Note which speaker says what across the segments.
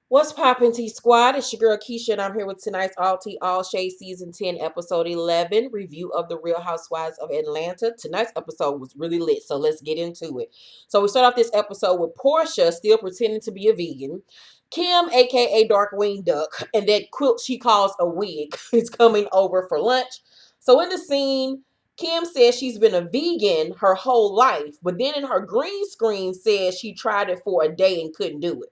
Speaker 1: What's poppin' T Squad? It's your girl Keisha, and I'm here with tonight's All Tea All Shade Season 10, Episode 11 review of The Real Housewives of Atlanta. Tonight's episode was really lit, so let's get into it. So we start off this episode with Portia still pretending to be a vegan. Kim, aka Darkwing Duck, and that quilt she calls a wig is coming over for lunch. So in the scene, Kim says she's been a vegan her whole life, but then in her green screen says she tried it for a day and couldn't do it.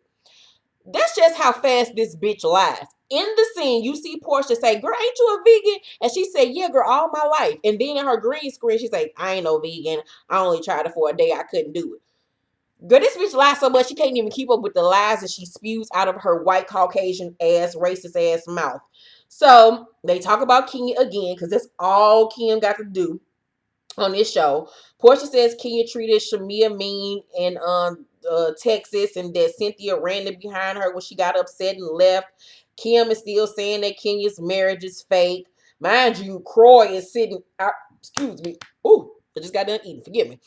Speaker 1: That's just how fast this bitch lies. In the scene, you see Portia say, "Girl, ain't you a vegan?" And she said, "Yeah, girl, all my life." And then in her green screen, she say, "I ain't no vegan. I only tried it for a day. I couldn't do it." Girl, this bitch lies so much she can't even keep up with the lies that she spews out of her white Caucasian ass, racist ass mouth. So they talk about Kenya again because that's all Kim got to do on this show. Portia says Kenya treated Shamia mean in Texas, and that Cynthia ran it behind her when she got upset and left. Kim is still saying that Kenya's marriage is fake. Mind you, Croy is sitting out. Excuse me. Ooh, I just got done eating. Forgive me.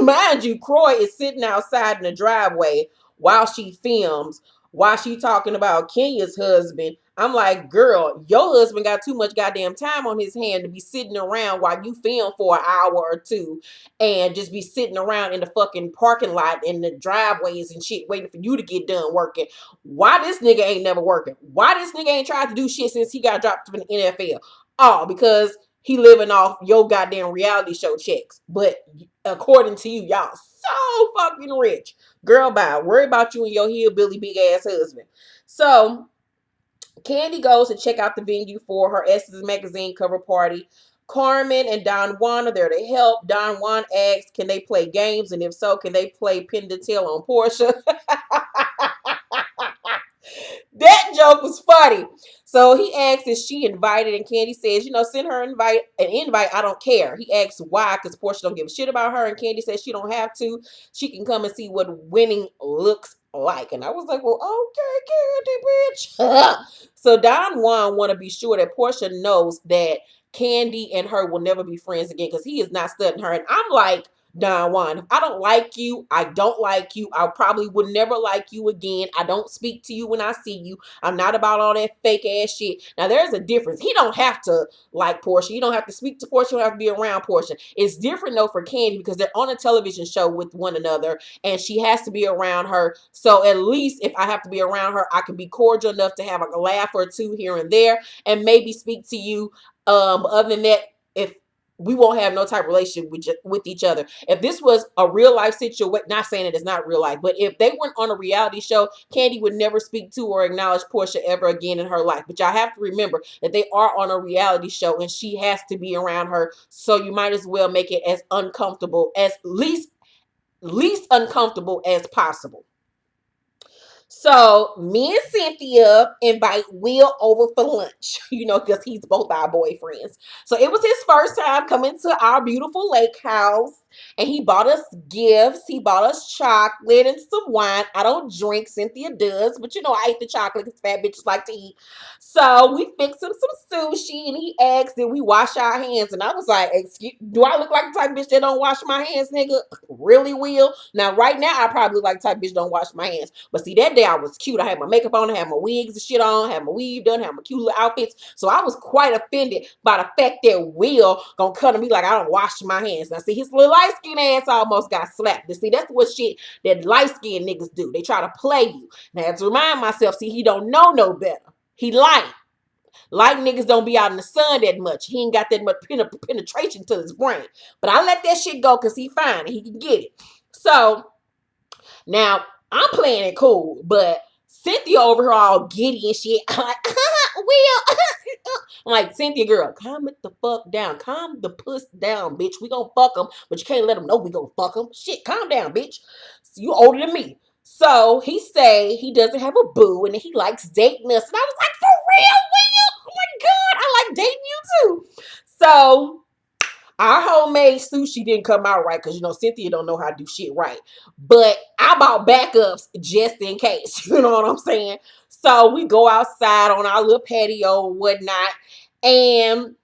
Speaker 1: Mind you, Croy is sitting outside in the driveway while she films, while she talking about Kenya's husband. I'm like, girl, your husband got too much goddamn time on his hand to be sitting around while you film for an hour or two and just be sitting around in the fucking parking lot in the driveways and shit waiting for you to get done working. Why this nigga ain't never working? Why this nigga ain't tried to do shit since he got dropped from the NFL? Oh, because he living off your goddamn reality show checks. But according to you, y'all so fucking rich. Girl, bye. Worry about you and your hillbilly big ass husband. So Kandi goes to check out the venue for her Essence magazine cover party. Carmen and Don Juan are there to help. Don Juan asks, can they play games? And if so, can they play pin the tail on Portia? That joke was funny. So he asks, is she invited? And Kandi says, send her an invite. I don't care. He asks why, because Portia don't give a shit about her. And Kandi says she don't have to. She can come and see what winning looks like. And I was like, well, okay, Kandi, bitch. So Don Juan want to be sure that Portia knows that Kandi and her will never be friends again because he is not studying her. And I'm like, Don Juan, if I don't like you, I don't like you. I probably would never like you again. I don't speak to you when I see you. I'm not about all that fake ass shit. Now, there's a difference. He don't have to like Portia. You don't have to speak to Portia. You don't have to be around Portia. It's different, though, for Kandi because they're on a television show with one another and she has to be around her. So at least if I have to be around her, I can be cordial enough to have a laugh or two here and there and maybe speak to you. Other than that, if we won't have no type of relationship with each other. If this was a real life situation, not saying it is not real life, but if they weren't on a reality show, Kandi would never speak to or acknowledge Portia ever again in her life. But y'all have to remember that they are on a reality show and she has to be around her. So you might as well make it as uncomfortable, as least uncomfortable as possible. So me and Cynthia invite Will over for lunch, because he's both our boyfriends. So it was his first time coming to our beautiful lake house. And he bought us gifts. He bought us chocolate and some wine. I don't drink. Cynthia does. But I ate the chocolate because fat bitches like to eat. So we fixed him some sushi. And he asked did we wash our hands. And I was like, excuse, do I look like the type of bitch that don't wash my hands, nigga? Really, Will? Now, right now, I probably look like the type of bitch don't wash my hands. But see, that day I was cute. I had my makeup on. I had my wigs and shit on. Had my weave done. Had my cute little outfits. So I was quite offended by the fact that Will gonna come to me like I don't wash my hands. Now, see, his little light skin ass almost got slapped. See, that's what shit that light skin niggas do. They try to play you. Now, I have to remind myself, see, he don't know no better. He light. Light niggas don't be out in the sun that much. He ain't got that much penetration to his brain. But I let that shit go because he fine and he can get it. So, now, I'm playing it cool, but Cynthia over here all giddy and shit. I'm like, Will. I'm like, Cynthia, girl, calm it the fuck down. Calm the puss down, bitch. We gonna fuck him, but you can't let him know we gonna fuck him. Shit, calm down, bitch. You older than me. So he say he doesn't have a boo and he likes dating us. And I was like, for real, Will? Oh my God, I like dating you too. So our homemade sushi didn't come out right because Cynthia don't know how to do shit right. But I bought backups just in case. You know what I'm saying? So we go outside on our little patio or whatnot, and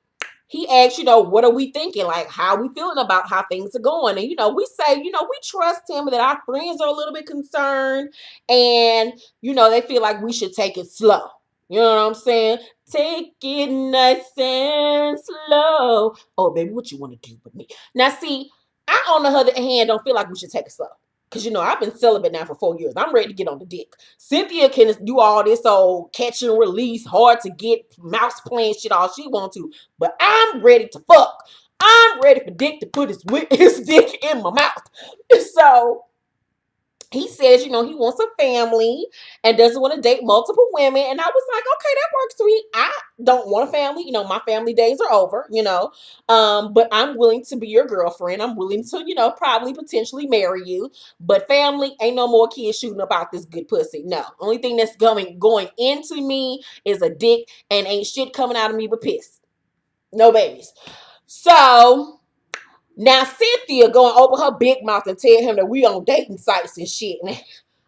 Speaker 1: he asked, what are we thinking? Like, how are we feeling about how things are going? And, we say, we trust him, that our friends are a little bit concerned. And, they feel like we should take it slow. You know what I'm saying? Take it nice and slow. Oh, baby, what you want to do with me? Now, see, I, on the other hand, don't feel like we should take it slow. Because, I've been celibate now for 4 years. I'm ready to get on the dick. Cynthia can do all this old catch and release, hard to get, mouse playing shit all she wants to. But I'm ready to fuck. I'm ready for Dick to put his dick in my mouth. So he says, he wants a family and doesn't want to date multiple women. And I was like, okay, that works for me. I don't want a family. My family days are over, but I'm willing to be your girlfriend. I'm willing to, probably potentially marry you. But family, ain't no more kids shooting about this good pussy. No. Only thing that's going into me is a dick, and ain't shit coming out of me but piss. No babies. So now Cynthia gonna open her big mouth and tell him that we on dating sites and shit. And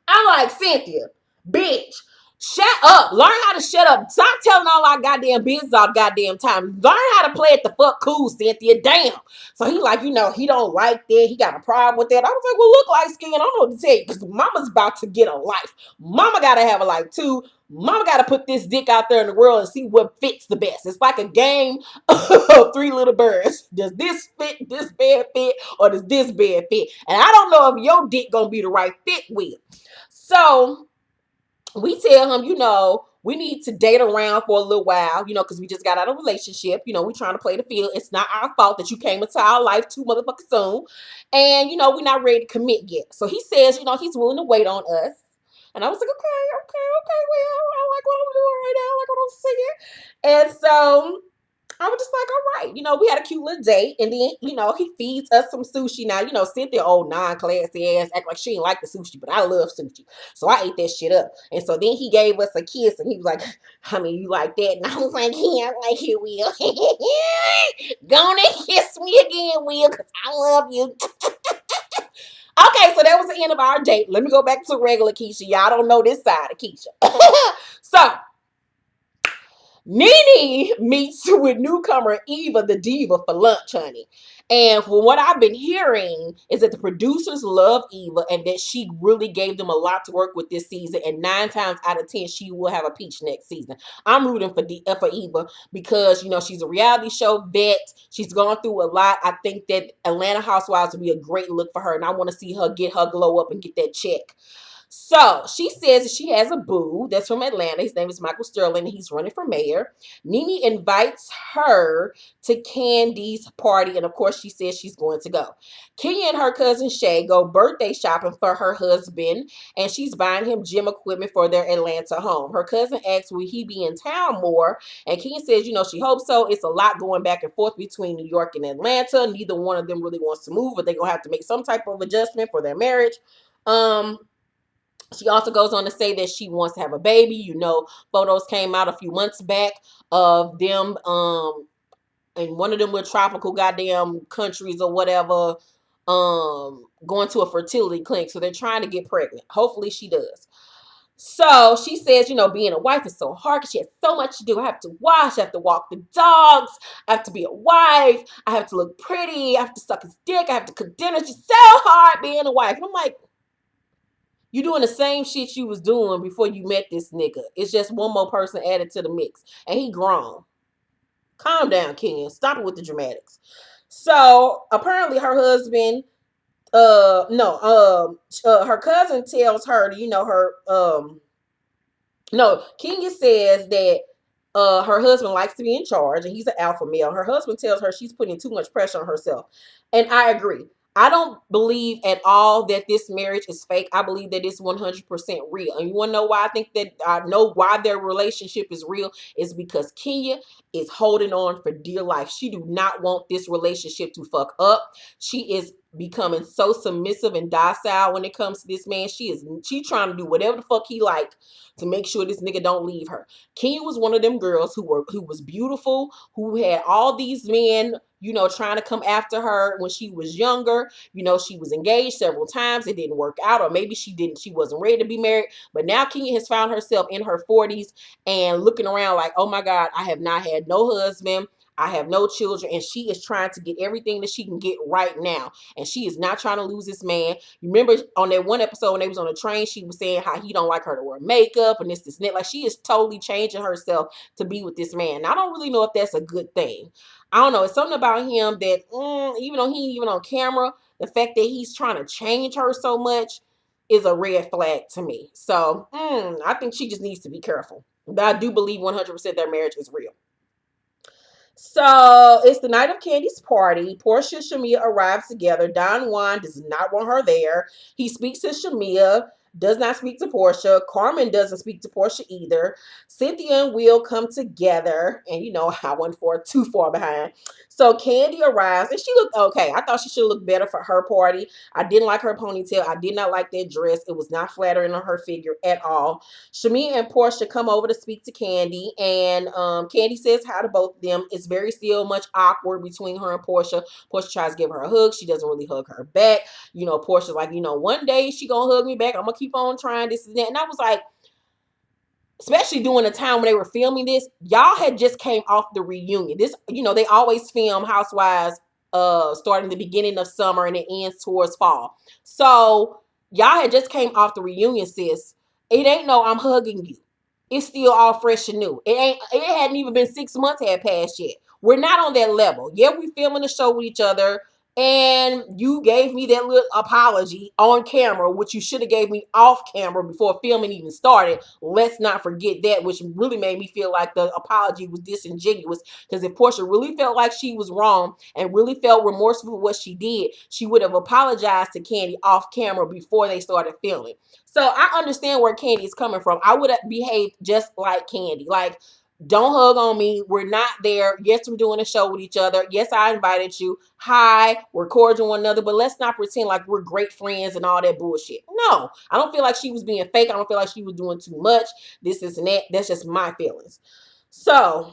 Speaker 1: I'm like, Cynthia, bitch, shut up. Learn how to shut up. Stop telling all our goddamn business all goddamn time. Learn how to play it the fuck cool, Cynthia. Damn. So he like, he don't like that. He got a problem with that. I was like, well, look, light skin, I don't know what to tell you, because mama's about to get a life. Mama gotta have a life too. Mama gotta put this dick out there in the world and see what fits the best. It's like a game of Three Little Birds. Does this fit, this bed fit, or does this bed fit? And I don't know if your dick gonna be the right fit with. So we tell him, we need to date around for a little while, because we just got out of a relationship. We trying to play the field. It's not our fault that you came into our life too motherfucking soon. And, we're not ready to commit yet. So he says, he's willing to wait on us. And I was like, okay, well, I like what I'm doing right now. I like what I'm saying. And so I was just like, all right, we had a cute little date, and then, he feeds us some sushi. Now, Cynthia, old non-classy ass, act like she didn't like the sushi, but I love sushi. So I ate that shit up. And so then he gave us a kiss, and he was like, you like that? And I was like, yeah, I like it, Will. Gonna kiss me again, Will, because I love you. Okay, so that was the end of our date. Let me go back to regular Keisha. Y'all don't know this side of Keisha. So NeNe meets with newcomer Eva the Diva for lunch, honey. And from what I've been hearing is that the producers love Eva and that she really gave them a lot to work with this season. And 9 times out of 10, she will have a peach next season. I'm rooting for Eva because, she's a reality show vet. She's gone through a lot. I think that Atlanta Housewives would be a great look for her. And I want to see her get her glow up and get that check. So she says that she has a boo that's from Atlanta. His name is Michael Sterling, and he's running for mayor. NeNe invites her to Kandi's party, and of course, she says she's going to go. Kenya and her cousin Shay go birthday shopping for her husband, and she's buying him gym equipment for their Atlanta home. Her cousin asks, will he be in town more? And Kenya says, she hopes so. It's a lot going back and forth between New York and Atlanta. Neither one of them really wants to move, but they're going to have to make some type of adjustment for their marriage. She also goes on to say that she wants to have a baby. Photos came out a few months back of them in one of them little tropical goddamn countries or whatever, going to a fertility clinic. So they're trying to get pregnant. Hopefully she does. So she says, being a wife is so hard because she has so much to do. I have to wash, I have to walk the dogs, I have to be a wife, I have to look pretty, I have to suck his dick, I have to cook dinner. It's just so hard being a wife. And I'm like, you doing the same shit you was doing before you met this nigga. It's just one more person added to the mix. And he grown. Calm down, Ken. Stop it with the dramatics. So apparently her husband, her cousin tells her, Kenya says that her husband likes to be in charge and he's an alpha male. Her husband tells her she's putting too much pressure on herself. And I agree. I don't believe at all that this marriage is fake. I believe that it's 100% real. And you want to know why I know why their relationship is real is because Kenya is holding on for dear life. She do not want this relationship to fuck up. She is becoming so submissive and docile when it comes to this man. She trying to do whatever the fuck he like to make sure this nigga don't leave her. Kenya was one of them girls who was beautiful, who had all these men, trying to come after her when she was younger. She was engaged several times. It didn't work out, or maybe she wasn't ready to be married. But now Kenya has found herself in her 40s and looking around like, oh my God, I have not had no husband. I have no children, and she is trying to get everything that she can get right now. And she is not trying to lose this man. You remember on that one episode when they was on the train, she was saying how he don't like her to wear makeup and this, and that. Like, she is totally changing herself to be with this man. And I don't really know if that's a good thing. I don't know. It's something about him that, even though he ain't even on camera, the fact that he's trying to change her so much is a red flag to me. So, I think she just needs to be careful. But I do believe 100% their marriage is real. So it's the night of Kandi's party. Portia and Shamia arrives together. Don Juan does not want her there. He speaks to Shamia, does not speak to Portia. Carmen doesn't speak to Portia either. Cynthia and Will come together, and I went for too far behind. So Kandi arrives, and she looked okay. I thought she should look better for her party. I didn't like her ponytail. I did not like that dress. It was not flattering on her figure at all. Shamia and Portia come over to speak to Kandi, and Kandi says hi to both of them. It's very still much awkward between her and Portia. Portia tries to give her a hug. She doesn't really hug her back. Portia's like, one day she gonna hug me back. I'm gonna keep on trying this and that. And I was like, especially during the time when they were filming this, y'all had just came off the reunion. This, they always film Housewives starting the beginning of summer and it ends towards fall. So y'all had just came off the reunion, sis. It ain't no I'm hugging you. It's still all fresh and new. It hadn't even been 6 months had passed yet. We're not on that level. Yeah, we filming the show with each other. And you gave me that little apology on camera, which you should have gave me off camera before filming even started. Let's not forget that, which really made me feel like the apology was disingenuous. Because if Portia really felt like she was wrong and really felt remorseful for what she did, she would have apologized to Kandi off camera before they started filming. So I understand where Kandi is coming from. I would have behaved just like Kandi. Like, don't hug on me. We're not there. Yes, we're doing a show with each other. Yes, I invited you. Hi, we're cordial one another, but let's not pretend like we're great friends and all that bullshit. No, I don't feel like she was being fake. I don't feel like she was doing too much. This and that. That's just my feelings. So,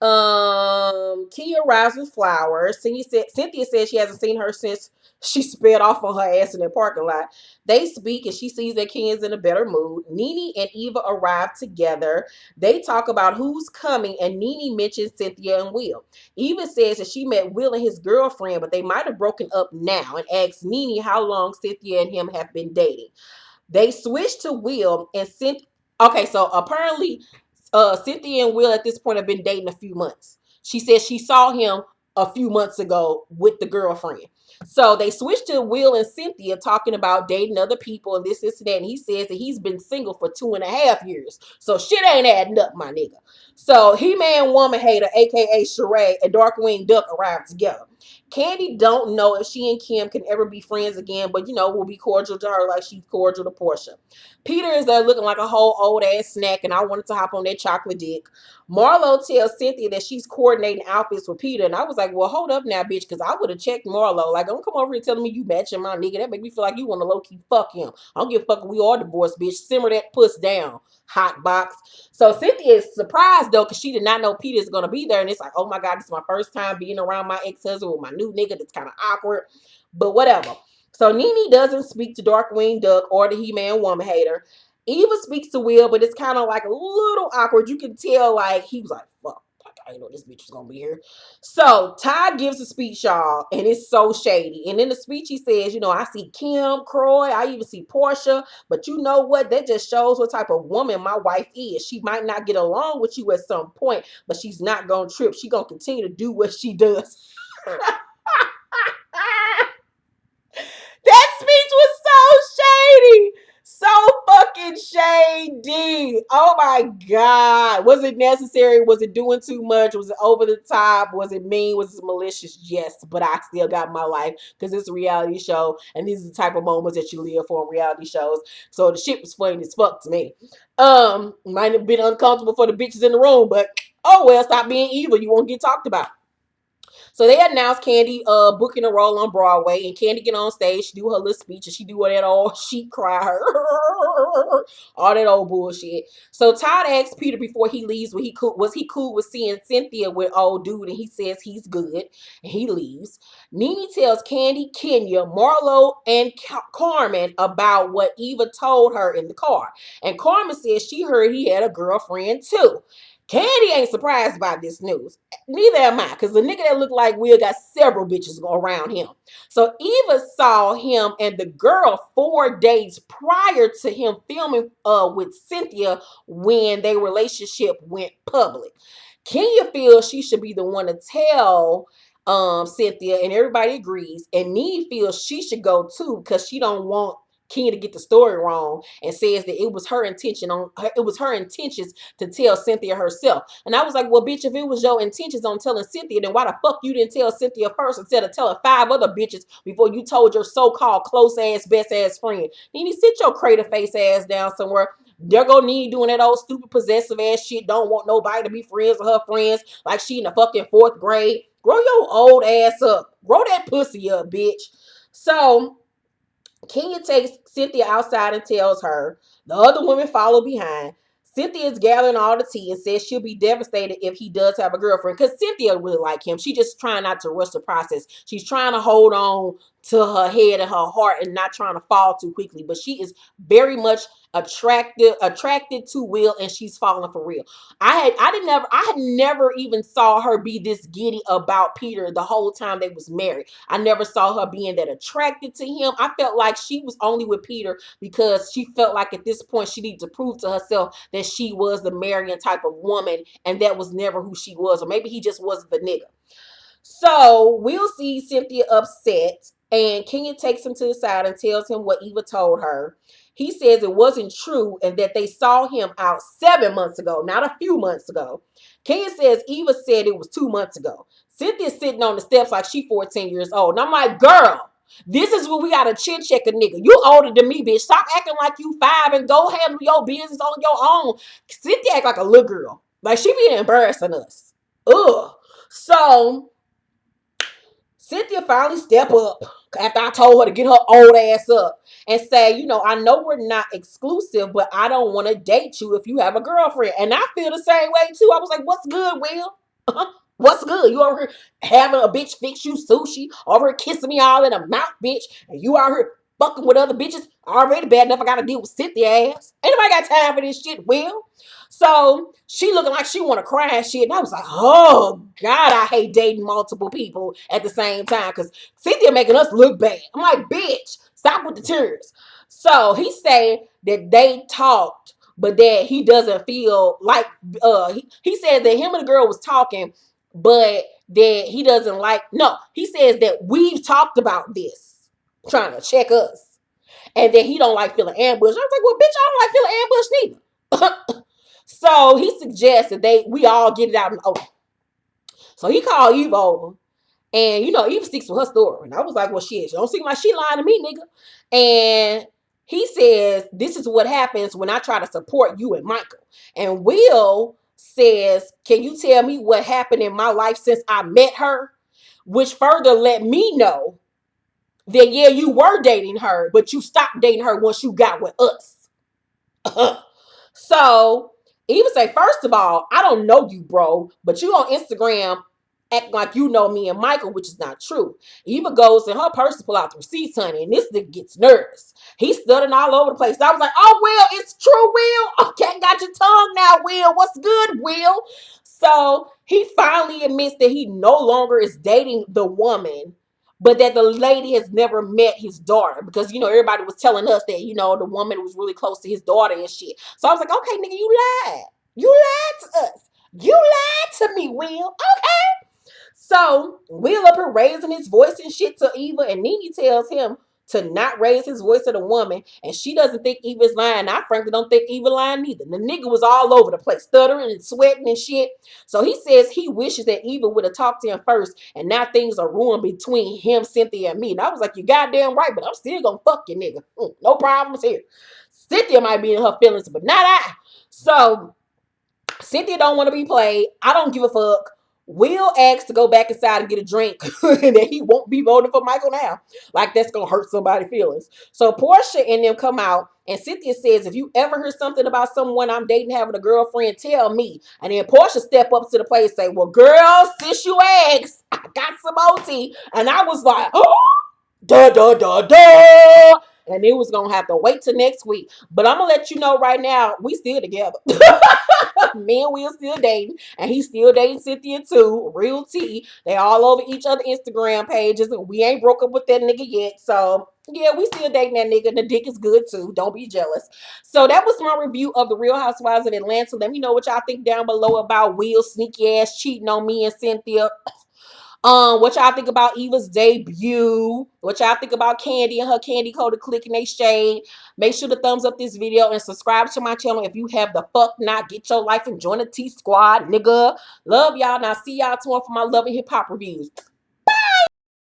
Speaker 1: Tia arrives with flowers. Cynthia said she hasn't seen her since she sped off on her ass in the parking lot. They speak and she sees that Ken's in a better mood. NeNe and Eva arrive together. They talk about who's coming, and NeNe mentions Cynthia and Will. Eva says that she met Will and his girlfriend, but they might have broken up now, and asks NeNe how long Cynthia and him have been dating. They switch to Will and Cynthia. Okay, so apparently Cynthia and Will at this point have been dating a few months. She said she saw him a few months ago with the girlfriend. So they switched to Will and Cynthia talking about dating other people and this, and that. And he says that he's been single for 2.5 years. So shit ain't adding up, my nigga. So He-Man Woman Hater, aka Sheree, and Darkwing Duck arrived together. Kandi don't know if she and Kim can ever be friends again, but will be cordial to her like she's cordial to Portia. Peter is there looking like a whole old ass snack, and I wanted to hop on that chocolate dick. Marlo tells Cynthia that she's coordinating outfits with Peter, and I was like, well, hold up now, bitch, because I would have checked Marlo. Like, don't come over here telling me you matching my nigga. That make me feel like you want to low-key fuck him. I don't give a fuck if we are divorced, bitch. Simmer that puss down, hot box. So Cynthia is surprised, though, because she did not know Peter is going to be there, and it's like, oh my God, this is my first time being around my ex-husband with my new nigga. That's kind of awkward, but whatever. So NeNe doesn't speak to Darkwing Duck or the He-Man Woman Hater. Eva speaks to Will, but it's kind of like a little awkward. You can tell, like, he was like, fuck, I didn't know this bitch was going to be here. So Ty gives a speech, y'all, and it's so shady. And in the speech, he says, I see Kim, Croy, I even see Portia, but you know what? That just shows what type of woman my wife is. She might not get along with you at some point, but she's not going to trip. She's going to continue to do what she does. That speech was so shady. So fucking shady. Oh my God. Was it necessary? Was it doing too much? Was it over the top? Was it mean? Was it malicious? Yes, but I still got my life because it's a reality show and these are the type of moments that you live for in reality shows. So the shit was funny as fuck to me. Might have been uncomfortable for the bitches in the room, but oh well, stop being evil. You won't get talked about. So they announced Kandi booking a role on Broadway, and Kandi get on stage, she do her little speech, and she do all that old sheep cry, all that old bullshit. So Todd asks Peter before he leaves, was he cool with seeing Cynthia with old dude, and he says he's good, and he leaves. NeNe tells Kandi, Kenya, Marlo, and Carmen about what Eva told her in the car, and Carmen says she heard he had a girlfriend too. Kandi ain't surprised by this news. Neither am I, because the nigga that looked like Will got several bitches around him. So Eva saw him and the girl 4 days prior to him filming with Cynthia when their relationship went public. Kenya feels she should be the one to tell Cynthia, and everybody agrees. And NeNe feels she should go too because she don't want Kenya to get the story wrong, and says that it was her intentions to tell Cynthia herself. And I was like, well, bitch, if it was your intentions on telling Cynthia, then why the fuck you didn't tell Cynthia first instead of telling 5 other bitches before you told your so-called close ass, best ass friend? NeNe, sit your crater face ass down somewhere. There go NeNe doing that old stupid possessive ass shit. Don't want nobody to be friends with her friends like she in the fucking 4th grade. Grow your old ass up. Grow that pussy up, bitch. So Kenya takes Cynthia outside and tells her. The other women follow behind. Cynthia is gathering all the tea and says she'll be devastated if he does have a girlfriend, because Cynthia really like him. She just trying not to rush the process. She's trying to hold on to her head and her heart and not trying to fall too quickly. But she is very much attracted to Will, and she's falling for real. I had never even saw her be this giddy about Peter the whole time they was married. I never saw her being that attracted to him. I felt like she was only with Peter because she felt like at this point she needed to prove to herself that she was the Marion type of woman, and that was never who she was. Or maybe he just wasn't the nigga. So we'll see Cynthia upset, and Kenya takes him to the side and tells him what Eva told her. He says it wasn't true and that they saw him out 7 months ago, not a few months ago. Kenya says Eva said it was 2 months ago. Cynthia's sitting on the steps like she 14 years old. And I'm like, girl, this is when we gotta chin check a nigga. You older than me, bitch. Stop acting like you 5 and go handle your business on your own. Cynthia act like a little girl. Like she be embarrassing us. Ugh. So Cynthia finally step up after I told her to get her old ass up and say, I know we're not exclusive, but I don't want to date you if you have a girlfriend. And I feel the same way too. I was like, what's good, Will? What's good? You over here having a bitch fix you sushi, over here kissing me all in the mouth, bitch, and you out here fucking with other bitches. Already bad enough I gotta deal with Cynthia ass. Ain't nobody got time for this shit, Will. So she looking like she want to cry and shit. And I was like, oh, God, I hate dating multiple people at the same time because Cynthia making us look bad. I'm like, bitch, stop with the tears. So he said that they talked, but that he doesn't feel like, he said that him and the girl was talking, but that he doesn't like, no, he says that we've talked about this, trying to check us, and that he don't like feeling ambushed. I was like, well, bitch, I don't like feeling ambushed neither. So he suggests that we all get it out in the open. So he called Eve over. And, Eve sticks with her story. And I was like, well, shit, she don't seem like she lying to me, nigga. And he says, this is what happens when I try to support you and Michael. And Will says, can you tell me what happened in my life since I met her? Which further let me know that, yeah, you were dating her, but you stopped dating her once you got with us. So Eva say, first of all, I don't know you, bro, but you on Instagram act like you know me and Michael, which is not true. Eva goes in her purse to pull out the receipts, honey, and this nigga gets nervous. He's stuttering all over the place. I was like, oh, Will, it's true, Will. Okay, got your tongue now, Will. What's good, Will? So he finally admits that he no longer is dating the woman, but that the lady has never met his daughter, because, everybody was telling us that, the woman was really close to his daughter and shit. So I was like, okay, nigga, you lied. You lied to us. You lied to me, Will. Okay. So Will up here raising his voice and shit to Eva, and NeNe tells him to not raise his voice to the woman, and she doesn't think Eva's lying. I frankly don't think Eva lying neither. The nigga was all over the place, stuttering and sweating and shit. So he says he wishes that Eva would have talked to him first, and now things are ruined between him, Cynthia, and me. And I was like, you goddamn right, but I'm still gonna fuck you, nigga. No problems here. Cynthia might be in her feelings, but not I. So Cynthia don't want to be played. I don't give a fuck. Will asks to go back inside and get a drink, and that he won't be voting for Michael now. Like that's gonna hurt somebody's feelings. So Portia and them come out, and Cynthia says, if you ever hear something about someone I'm dating having a girlfriend, tell me. And then Portia step up to the plate and say, well, girl, since you asked, I got some OT. And I was like, oh, da da da da. And it was gonna have to wait till next week. But I'm gonna let you know right now, we still together. Me and Will still dating, and he's still dating Cynthia too. Real T. They all over each other Instagram pages, and we ain't broke up with that nigga yet. So yeah, we still dating that nigga. The dick is good too. Don't be jealous. So that was my review of the Real Housewives of Atlanta. Let me know what y'all think down below about Will sneaky ass cheating on me and Cynthia. What y'all think about Eva's debut? What y'all think about Kandi and her candy coated click and they shade? Make sure to thumbs up this video and subscribe to my channel if you have the fuck not. Get your life and join the T Squad, nigga. Love y'all. Now see y'all tomorrow for my love and hip hop reviews.